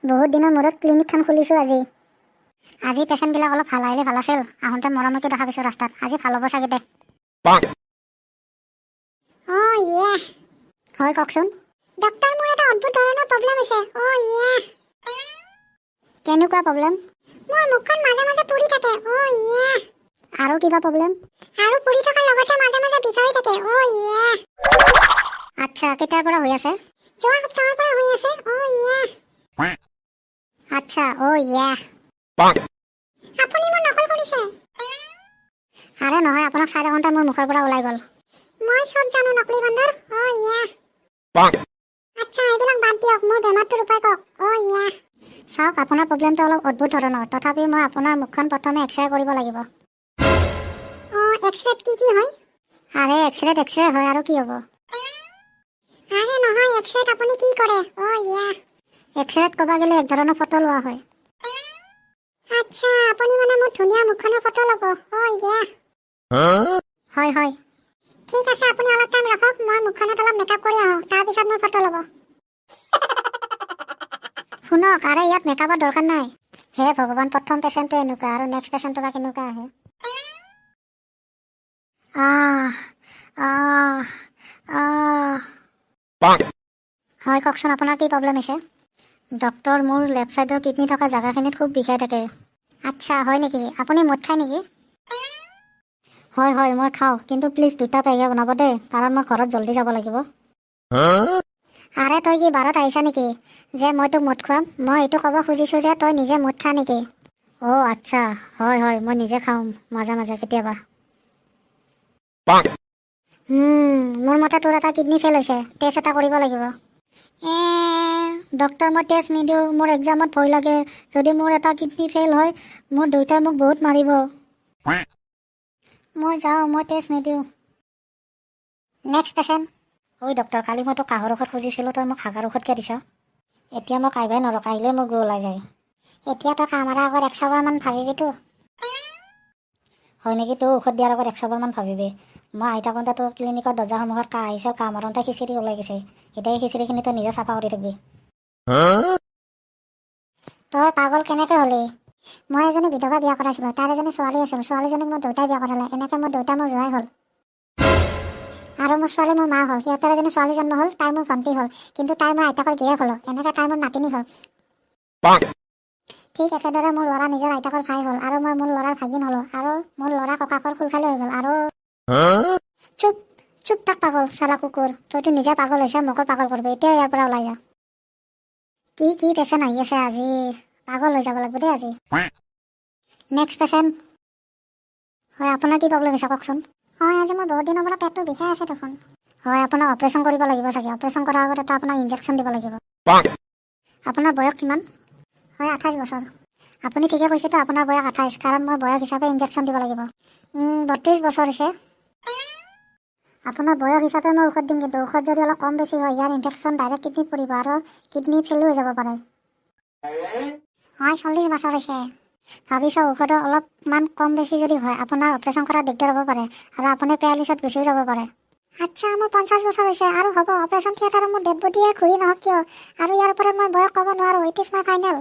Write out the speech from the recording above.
বহুত দিনৰ মূৰত ক্লিনিকখন খুলিছোঁ আজি পেচেণ্টবিলাক অলপ ভাল আহিলে ভাল আছিল। আহোঁতে মৰমকে দেখা পাইছোঁ ৰাস্তাত। আজি ভাল হ'ব চাগে দে। হয় কওকচোন। ডক্টৰ, মোৰ এটা অদ্ভুত ধৰণৰ প্ৰব্লেম হৈছে। কেনেকুৱা প্ৰব্লেম? মোৰ মুখখন মাজে মাজে পুৰি থাকে। আৰু কিবা প্ৰব্লেম? আৰু পুৰি থকাৰ লগতে মাজে মাজে বিষাই থাকে। আচ্ছা, কেতিয়াৰ পৰা হৈ আছে? যোৱা সপ্তাহৰ পৰা হৈ আছে। আচ্ছা, আপুনি মোৰ নকল কৰিছে। আৰে নহয়, আপোনাক চাই থাকোঁতে মোৰ মুখৰ পৰা ওলাই গ'ল। মই চব জানো নকলি বান্দৰ। আচ্ছা, এইবিলাক বাদ দিয়ক, মোৰ বেমাৰটোৰ উপায় কওক। চাওক, আপোনাৰ প্ৰব্লেমটো অলপ অদ্ভুত ধৰণৰ। তথাপি মই আপোনাৰ মুখখন প্ৰথমে এক্সৰে কৰিব লাগিব। এক্সৰেত কি হয়? আৰে এক্সৰে হয়, আৰু কি হ'ব? আৰে নহয়, এক্সৰেত আপুনি কি কৰে? এক্সৰেত ক'ব গ'লে এক ধৰণৰ ফটো লোৱা হয়। আচ্ছা, আপুনি মানে মোৰ ধুনীয়া মুখখনৰ ফটো ল'ব। হয়। ঠিক আছে, আপুনি অলপ টাইম ৰাখক, মই মুখখনত অলপ মেকআপ কৰি আহোঁ, তাৰপিছত মোৰ ফটো ল'ব। শুনক, আৰে ইয়াত মেকআপৰ দৰকাৰ নাই। হে ভগৱান, প্ৰথম পেচেণ্টটো এনেকুৱা, আৰু নেক্সট পেচেণ্টটো বা কেনেকুৱা আহে। হয় কওকচোন, আপোনাৰ কি প্ৰব্লেম হৈছে? ডক্টৰ, মোৰ লেফ্ট ছাইডৰ কিডনী থকা জেগাখিনিত খুব বিষাই থাকে। আচ্ছা, হয় নেকি? আপুনি মদ খায় নেকি? হয়, মই খাওঁ, কিন্তু প্লিজ 2টা পেগা বনাব দেই, কাৰণ মই ঘৰত জল্দি যাব লাগিব। আৰে তই কি বাৰত আহিছা নেকি যে মই তোক মদ খুৱাম? মই এইটো ক'ব খুজিছোঁ যে তই নিজে মদ খা নেকি? আচ্ছা, হয়, মই নিজে খাওঁ মাজে মাজে কেতিয়াবা। মোৰ মতে তোৰ এটা কিডনী ফেইল হৈছে, টেষ্ট এটা কৰিব লাগিব। ডক্টৰ, মই টেষ্ট নিদিওঁ, মোৰ এক্সামত ভয় লাগে। যদি মোৰ এটা কিডনী ফেইল হয়, মোৰ দেউতাই মোক বহুত মাৰিব। মই যাওঁ, মই টেষ্ট নিদিওঁ। Next patient. ঐ ডক্টৰ, কালি মই তোক কাহৰ ঔষধ খুজিছিলোঁ, তই মোক হাগাৰ ঔষধ কিয় দিছ? এতিয়া মই কাঢ়িবই নোৱাৰোঁ, কাঢ়িলে মোৰ গু ওলাই যায়। এতিয়া তই কাহ মাৰাৰ আগত 100 বাৰমান ভাবিবিতো। হয় নেকি? তই ঔষধ দিয়াৰ আগত 100 বাৰমান ভাবিবি। মই আহি থাকোঁতে তোৰ ক্লিনিকৰ দৰ্জাৰ সন্মুখত কাহ আহিছিল, কাহ মাৰোঁতে খিচিৰি ওলাই গৈছে। এতিয়া এই খিচিৰিখিনি তই নিজে চাফা কৰি থাকিবি। তই পাগল কেনেকৈ হ'লি? মই এজনী বিধৱা বিয়া কৰাইছিলোঁ, তাৰ এজনী ছোৱালী আছিল। ছোৱালীজনীক মোৰ দেউতাই বিয়া কৰালে। এনেকৈ মোৰ দেউতা মোৰ জোঁৱাই হ'ল, আৰু মোৰ ছোৱালী মোৰ মা হ'ল। সিহঁতৰ এজনী ছোৱালী জন্ম হ'ল, তাই মোৰ ভণ্টি হ'ল। কিন্তু তাই মোৰ আইতাকৰ গিৰিয়েক হ'লো। এনেকৈ তাই মোৰ নাতিনী হ'ল। ঠিক একেদৰে মোৰ ল'ৰা নিজৰ আইতাকৰ ভাই হ'ল, আৰু মই মোৰ ল'ৰাৰ ভাগিন হ'লো, আৰু মোৰ ল'ৰা ককাকৰ খুলখালী হৈ গ'ল। আৰু চুপ থাক পাগল, চালা কুকুৰ। তইতো নিজে পাগল হৈছে, মোকো পাগল কৰিবি। এতিয়া ইয়াৰ পৰা ওলাই যা। কি পেচেণ্ট আহি আছে আজি, পাগল হৈ যাব লাগিব দেই আজি। Next patient. হয়, আপোনাৰ কি প্ৰব্লেম হৈছে কওকচোন? হয়, আজি মোৰ বহুত দিনৰ পৰা পেটটো বিষাই আছে দেখোন। হয়, আপোনাক অপাৰেশ্যন কৰিব লাগিব চাগে। অপাৰেশ্যন কৰাৰ আগত এটা আপোনাক ইনজেকশ্যন দিব লাগিব। আপোনাৰ বয়স কিমান? হয়, 28 বছৰ। আপুনি ঠিকে কৈছেতো, আপোনাৰ বয়স 28, কাৰণ মই বয়স হিচাপে ইনজেকশ্যন দিব লাগিব। 32 বছৰ হৈছে। আপোনাৰ বয়স হিচাপে মই ঔষধ দিম, কিন্তু ঔষধ যদি অলপ কম বেছি হয়, ইয়াৰ ইনফেকশ্যন ডাইৰেক্ট কিডনীত পৰিব, আৰু কিডনী ফেইল হৈ যাব পাৰে। হয়, 40 বছৰ হৈছে। ভাবিছ, ঔষধৰ অলপমান কম বেছি যদি হয়, আপোনাৰ অপাৰেশ্যন কৰাত দিগদাৰ হ'ব পাৰে, আৰু আপুনি পেৰালিছত গুচিও যাব পাৰে। আচ্ছা, মোৰ 50 বছৰ হৈছে, আৰু হ'ব অপাৰেশ্যন থিয়েটাৰত মোৰ ডেড বডিয়ে ঘূৰি নহওক কিয়, আৰু ইয়াৰ ওপৰত মই বয়স ক'ব নোৱাৰোঁ। It is my final.